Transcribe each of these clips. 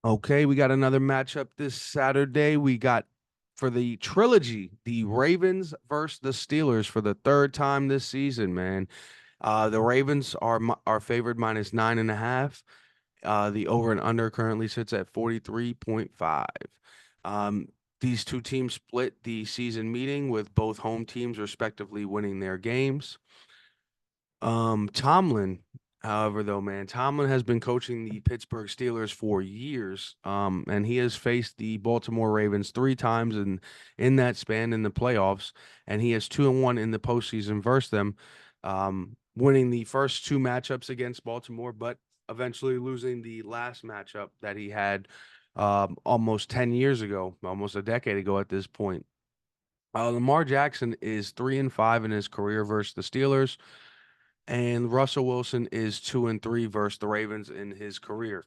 Okay, we got another matchup this Saturday. We got for the trilogy, the Ravens versus the Steelers for the third time this season, man. The Ravens are favored -9.5. The over and under currently sits at 43.5. Um, these two teams split the season meeting with both home teams respectively winning their games. Tomlin, however, though, man, Tomlin has been coaching the Pittsburgh Steelers for years. And he has faced the Baltimore Ravens three times in that span in the playoffs, and he has 2-1 in the postseason versus them, winning the first two matchups against Baltimore, but eventually losing the last matchup that he had almost 10 years ago, almost a decade ago at this point. Lamar Jackson is 3-5 in his career versus the Steelers, and Russell Wilson is 2-3 versus the Ravens in his career.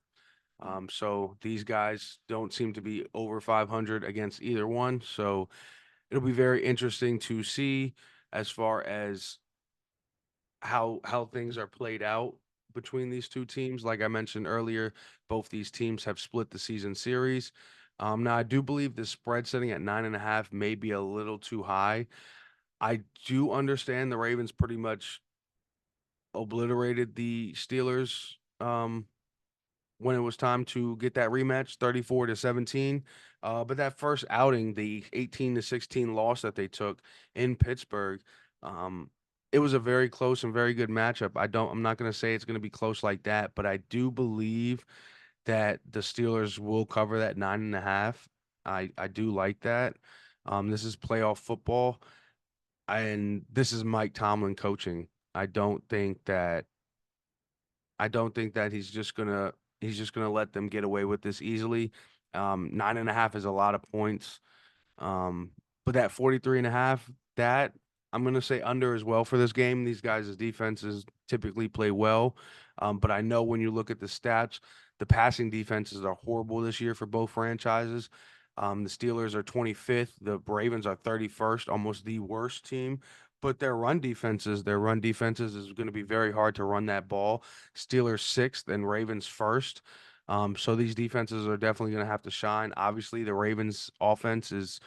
So these guys don't seem to be over 500 against either one. So it'll be very interesting to see as far as how things are played out between these two teams. Like I mentioned earlier, both these teams have split the season series. Now I do believe the spread sitting at 9.5 may be a little too high. I do understand the Ravens pretty much obliterated the Steelers when it was time to get that rematch, 34-17. But that first outing, the 18-16 loss that they took in Pittsburgh, um, it was a very close and very good matchup. I'm not going to say it's going to be close like that, but I do believe that the Steelers will cover that 9.5. I do like that. This is playoff football, and this is Mike Tomlin coaching. I don't think that I don't think that he's just gonna let them get away with this easily. 9.5 is a lot of points. Um, but that 43.5, that I'm gonna say under as well for this game. These guys' defenses typically play well. But I know when you look at the stats, the passing defenses are horrible this year for both franchises. The Steelers are 25th, the Ravens are 31st, almost the worst team. But their run defenses is going to be very hard to run that ball. Steelers sixth and Ravens first. So these defenses are definitely going to have to shine. Obviously, the Ravens offense is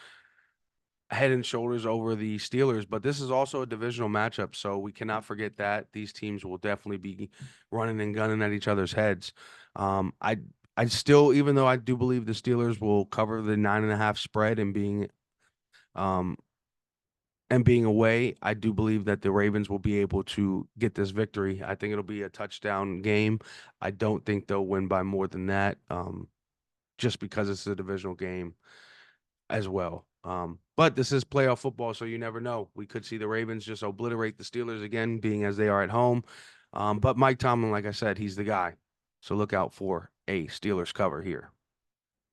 head and shoulders over the Steelers, but this is also a divisional matchup, so we cannot forget that these teams will definitely be running and gunning at each other's heads. Um, I I still, even though I do believe the Steelers will cover the 9.5 spread um and being away, I do believe that the Ravens will be able to get this victory. I think it'll be a touchdown game. I don't think they'll win by more than that, just because it's a divisional game as well. But this is playoff football, so you never know. We could see the Ravens just obliterate the Steelers again, being as they are at home. But Mike Tomlin, like I said, he's the guy. So look out for a Steelers cover here.